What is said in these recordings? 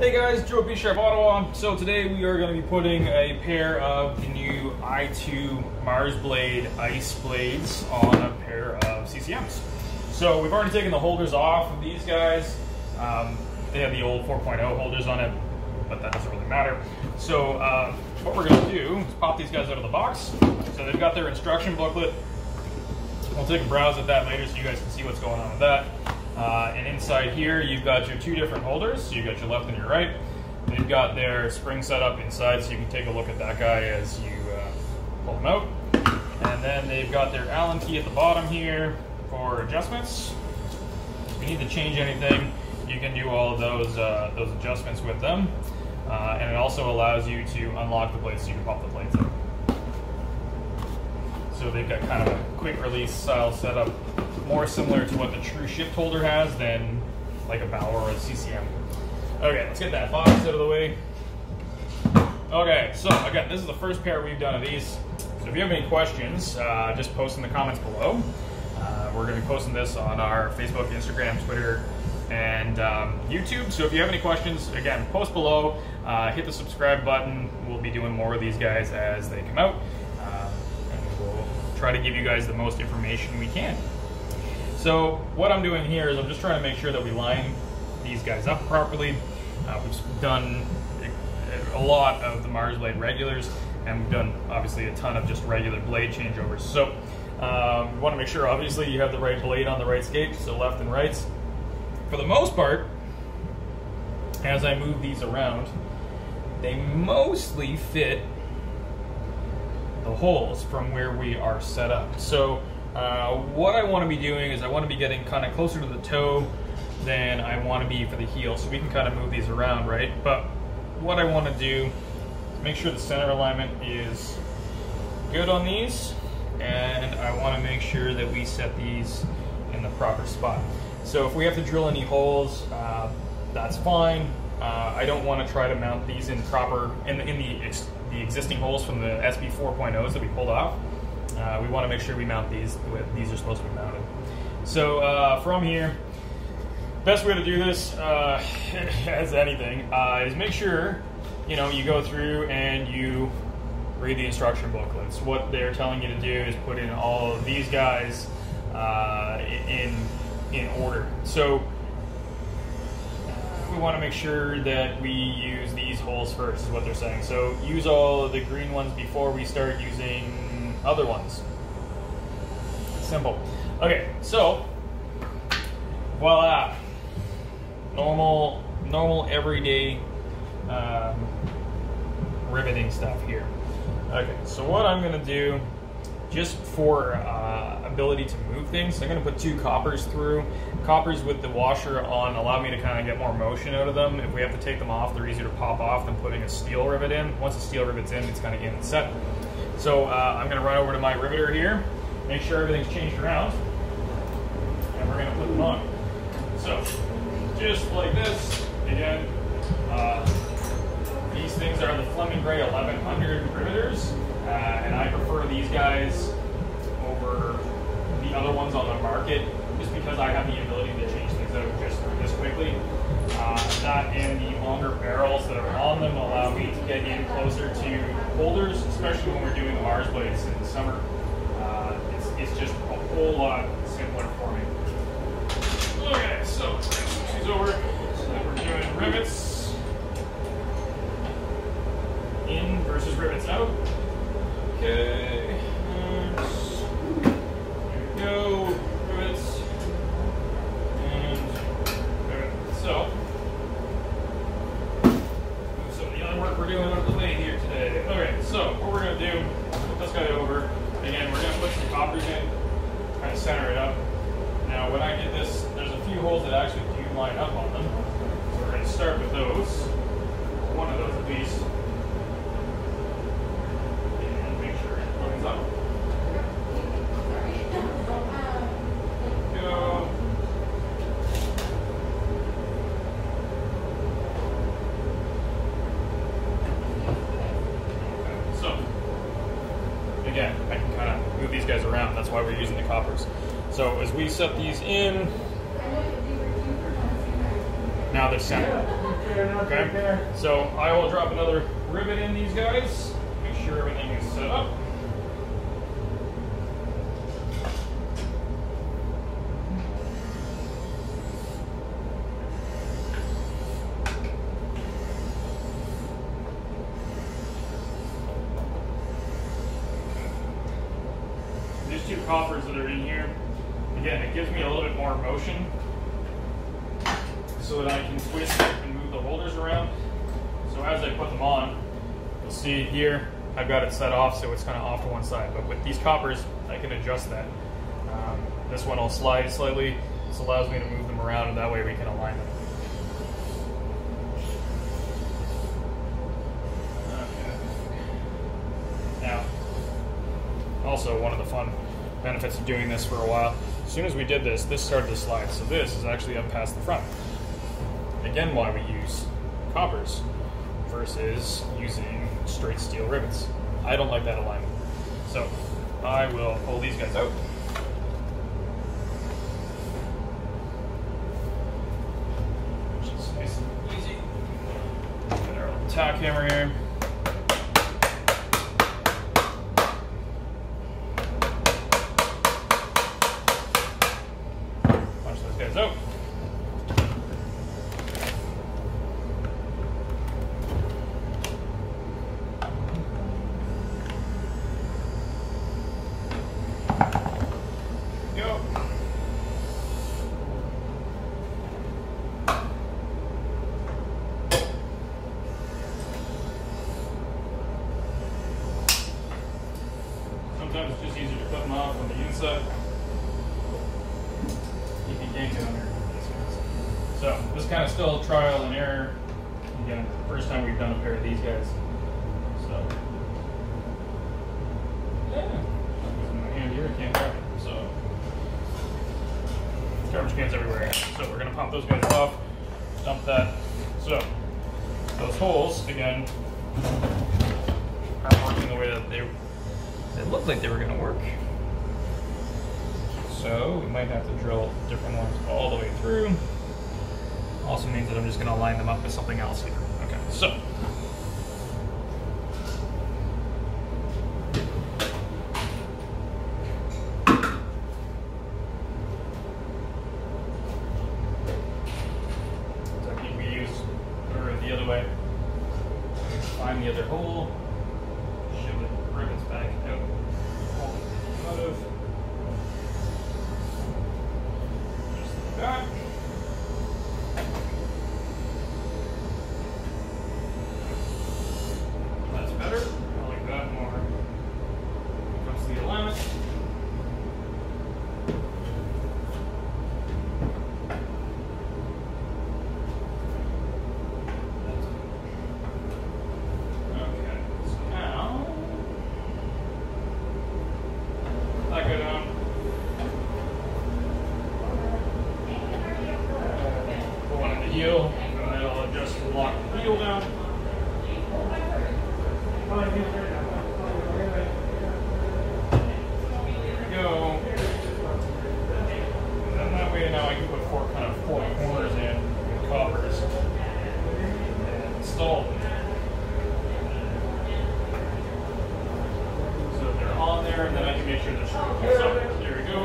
Hey guys, Joe B Sharp Ottawa. So today we are going to be putting a pair of the new i2 Marsblade Ice blades on a pair of CCMs. So we've already taken the holders off of these guys. They have the old 4.0 holders on it, but that doesn't really matter. So what we're going to do is pop these guys out of the box. So they've got their instruction booklet. We'll take a browse at that later so you guys can see what's going on with that. And inside here, you've got your two different holders. So you've got your left and your right. They've got their spring set up inside, so you can take a look at that guy as you pull them out. And then they've got their Allen key at the bottom here for adjustments. If you need to change anything, you can do all of those adjustments with them. And it also allows you to unlock the blades so you can pop the blades out. So they've got kind of a quick release style setup, more similar to what the true shift holder has than like a Bauer or a CCM. Okay, let's get that box out of the way. Okay, so again, this is the first pair we've done of these. So if you have any questions, just post in the comments below. We're going to be posting this on our Facebook, Instagram, Twitter, and YouTube. So if you have any questions, again, post below, hit the subscribe button. We'll be doing more of these guys as they come out. And we'll try to give you guys the most information we can. So what I'm doing here is I'm just trying to make sure that we line these guys up properly. We've done a lot of the Marsblade regulars, and we've done obviously a ton of just regular blade changeovers. So we want to make sure obviously you have the right blade on the right skate, so left and right. For the most part, as I move these around, they mostly fit the holes from where we are set up. So what I want to be doing is I want to be getting kind of closer to the toe than I want to be for the heel, so we can kind of move these around, right? But what I want to do is make sure the center alignment is good on these, and I want to make sure that we set these in the proper spot. So if we have to drill any holes, that's fine. I don't want to try to mount these in the existing holes from the SB 4.0s that we pulled off. We want to make sure we mount these the way these are supposed to be mounted. So from here, best way to do this, as anything, is make sure you go through and you read the instruction booklets. What they're telling you to do is put in all of these guys in order. So we want to make sure that we use these holes first, is what they're saying. So use all of the green ones before we start using other ones. Simple. Okay, so voila. Normal everyday riveting stuff here. Okay, so what I'm going to do, just for ability to move things, I'm going to put two coppers through. Coppers with the washer on allow me to kind of get more motion out of them. If we have to take them off, they're easier to pop off than putting a steel rivet in. Once the steel rivet's in, it's kind of in and set. So I'm going to run over to my riveter here, make sure everything's changed around, and we're going to put them on. So just like this, again, these things are the Fleming Gray 1100 riveters, and I prefer these guys over the other ones on the market, just because I have the ability to change things out just this quickly. That and the longer barrels that are on them allow me to get in closer to holders, especially when we're doing the Mars blades in the summer. It's just a whole lot simpler for me. Okay, so she's over. So then we're doing rivets in versus rivets out. Okay. There we go. Rivets. And rivets. So, move some of the other work we're doing out of the way here today. Okay, so what we're going to do, put this guy over. Again, we're going to put some coppers in, kind of center it up. Now, when I get this, there's a few holes that actually do line up on them. So we're going to start with those, one of those at least, and make sure it lines up. Go. Okay, so, again, I can kind of move these guys around. That's why we're using the coppers. So as we set these in, now they're centered. Okay, so I will drop another rivet in these guys, make sure everything is set up. These two coppers that are in here, again, it gives me a little bit more motion so that I can twist and move the holders around. So as I put them on, you'll see here, I've got it set off so it's kind of off to one side. But with these coppers, I can adjust that. This one will slide slightly. This allows me to move them around, and that way we can align them. Okay. Now, also one of the fun benefits of doing this for a while, as soon as we did this, this started to slide. So this is actually up past the front. Again, why we use coppers versus using straight steel rivets. I don't like that alignment. So I will pull these guys out. Which is nice and easy. Get our little tack hammer here. Punch those guys out. Sometimes it's just easier to put them off on the inside. You can yank it under these guys. So this is kind of still trial and error. Again, first time we've done a pair of these guys. So yeah, in my hand here, I can't grab it. So garbage cans everywhere. So we're gonna pop those guys off, dump that. So those holes again are working the way that they looked like they were going to work. So we might have to drill different ones all the way through. Also means that I'm just going to line them up with something else here. Okay, so technique we use, or the other way. Find the other hole. Shove the rivets back out. Out of just like that. That's better. I like that more. When it comes to the alignment. Okay, so now I go down. Put one in the heel, and then I'll adjust and lock the heel down. There we go. And then that way now I can put four corners in with coppers and install them. So they're on there, and then I can make sure they're straight. So there we go.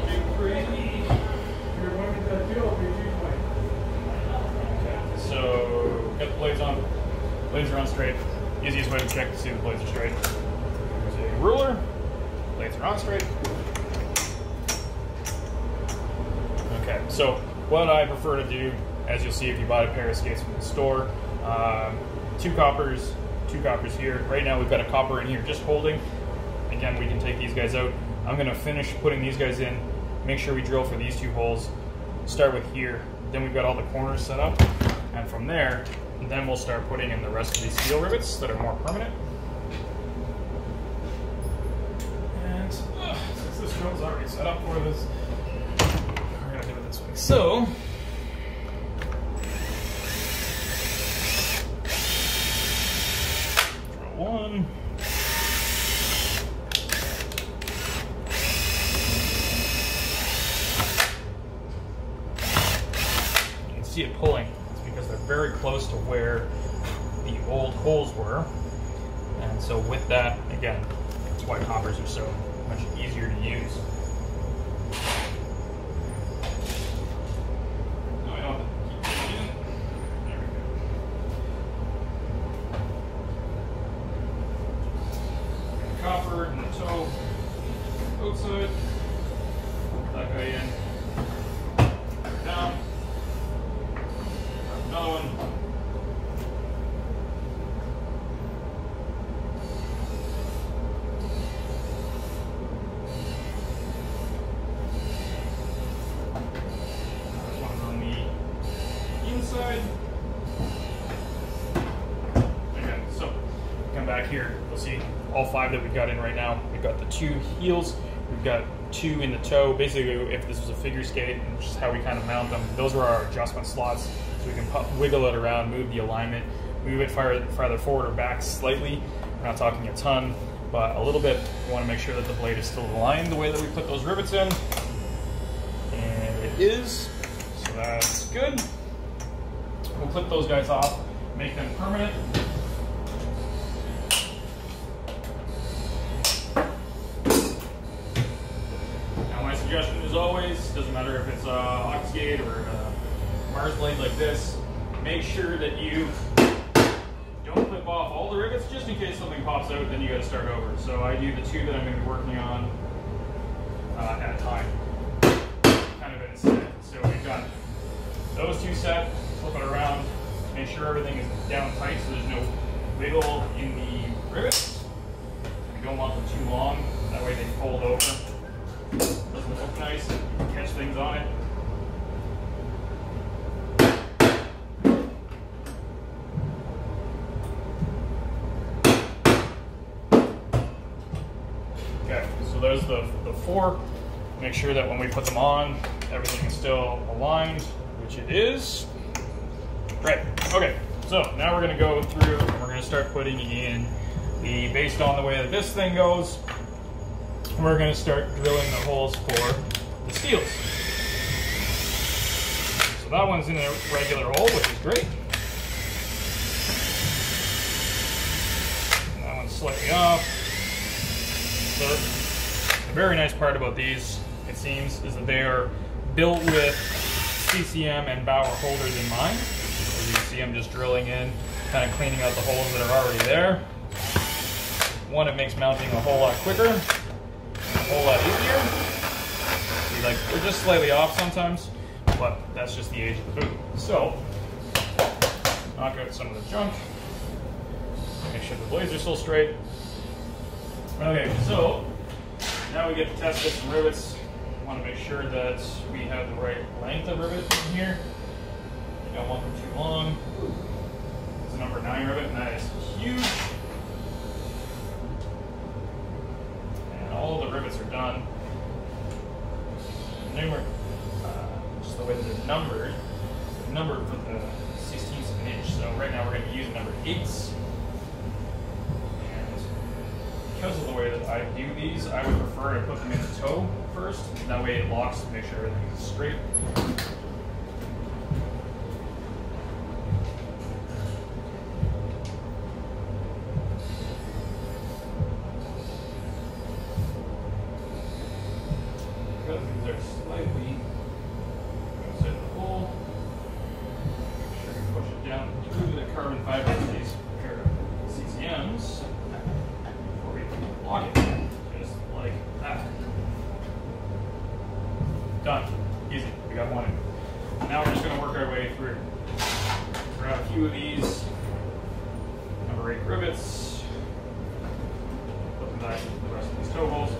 Big crazy. Okay, so got the blades on. Blades are on straight. Easiest way to check to see if the blades are straight. There's a ruler. Blades are on straight. Okay, so what I prefer to do, as you'll see if you bought a pair of skates from the store, two coppers here. Right now we've got a copper in here just holding. Again, we can take these guys out. I'm going to finish putting these guys in, make sure we drill for these two holes, start with here, then we've got all the corners set up, and from there, then we'll start putting in the rest of these steel rivets that are more permanent. And since this drill's already set up for this, we're going to do it this way. So, drill one. You can see it pulling. It's they're very close to where the old holes were. And so with that, again, that's why coppers are so much easier to use. Now I don't have to keep putting it in. There we go. Copper in the toe, outside, that guy in, down, another one. Okay, so come back here. You'll see all 5 that we've got in right now. We've got the 2 heels. We've got 2 in the toe. Basically, if this was a figure skate, and just how we kind of mount them, those are our adjustment slots. So we can wiggle it around, move the alignment, move it farther forward or back slightly. We're not talking a ton, but a little bit. We want to make sure that the blade is still aligned the way that we put those rivets in. And it is. So that's good. We'll clip those guys off, make them permanent. Now my suggestion as always, doesn't matter if it's a hockey skate or a Marsblade like this, make sure that you don't clip off all the rivets just in case something pops out, then you got to start over. So I do the 2 that I'm going to be working on at a time, kind of instead. So we've got those 2 set. Flip it around, make sure everything is down tight so there's no wiggle in the rivets. You don't want them too long, that way they fold over. Doesn't look nice, you can catch things on it. Okay, so there's the 4. Make sure that when we put them on, everything is still aligned, which it is. Right, okay, so now we're going to go through and we're going to start putting in based on the way that this thing goes, we're going to start drilling the holes for the steels. So that one's in a regular hole, which is great. And that one's slightly off. So the very nice part about these, it seems, is that they are built with CCM and Bauer holders in mind. As you can see, I'm just drilling in, kind of cleaning out the holes that are already there. One, it makes mounting a whole lot quicker, a whole lot easier. See, like, they're just slightly off sometimes, but that's just the age of the boot. So, knock out some of the junk, make sure the blades are still straight. Okay, so now we get to test with some rivets. We want to make sure that we have the right length of rivet in here. You don't want them too long. It's a number 9 rivet, and that is huge. And all the rivets are done. Just the way that they're numbered. They're numbered for the 16ths of an inch. So right now we're going to be using number 8s. And because of the way that I do these, I would prefer to put them in the toe first. That way it locks to make sure everything is straight. Because these are slightly outside the hole, make sure you push it down through the carbon fiber of these pair of CCMs before we lock it, just like that. Done. Easy. We got one in. Now we're just going to work our way through. Grab a few of these number 8 rivets, put them back into the rest of these toe holes.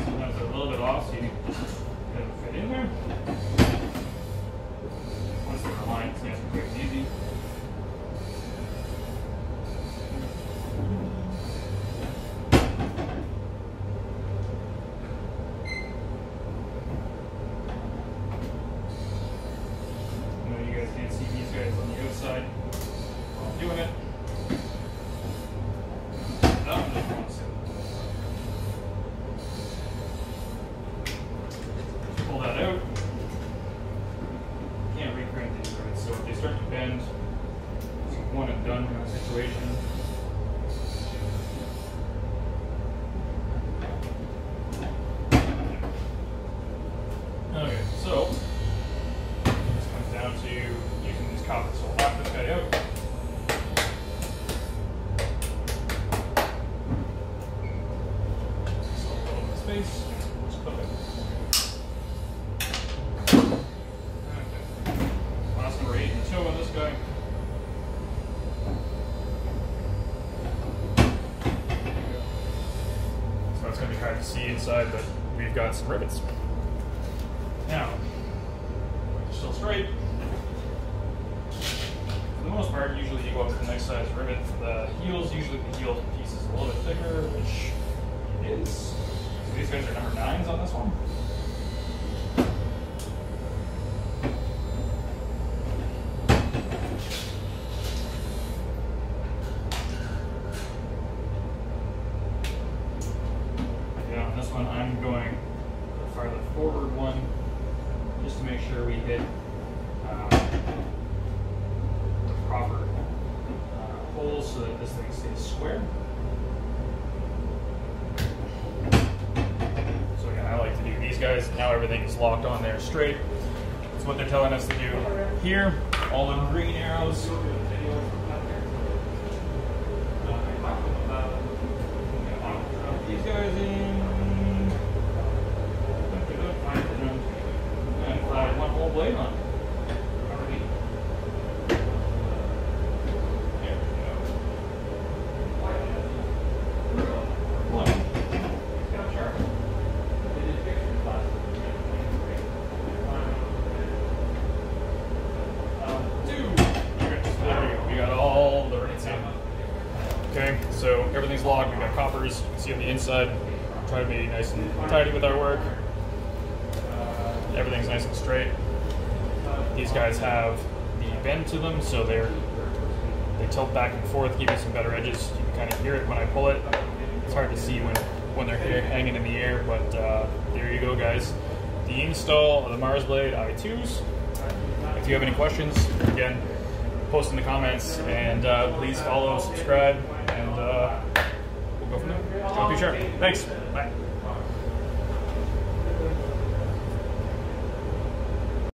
Sometimes they're a little bit off, so you just get them fit in there. Once they're aligned, it's nice and quick and easy. pull that out. Can't recrank these rivets, so if they start to bend, it's a one and done kind of situation. Okay, so this comes down to using these coppers. So we'll knock this guy out. So a little bit of space. Just clip it. Okay. Last number 8 and 2 on this guy. So that's going to be hard to see inside, but we've got some rivets. Now, they're still straight. For the most part, usually you go up to a nice size rivet. The heels, usually the heel piece is a little bit thicker, which it is. So these guys are number 9s on this one. Yeah, on this one I'm going the farther forward one, just to make sure we hit the proper holes so that this thing stays square. So again, I like to do these guys. Now everything is locked on there straight. That's what they're telling us to do here. All in green arrows. These guys in. And slide one whole blade on. There we go. One. Two. Okay, so there we go. We got all the rivets in. Okay, so everything's locked. We've got coppers. You can see on the inside. Try to be nice and tidy with our work. Everything's nice and straight. These guys have the bend to them, so they tilt back and forth, give you some better edges. You can kind of hear it when I pull it. It's hard to see when they're hanging in the air, but there you go, guys. The install of the Marsblade I2s. If you have any questions, again, post in the comments, and please follow, subscribe, and we'll go from there. Don't be sharp. Thanks. Bye.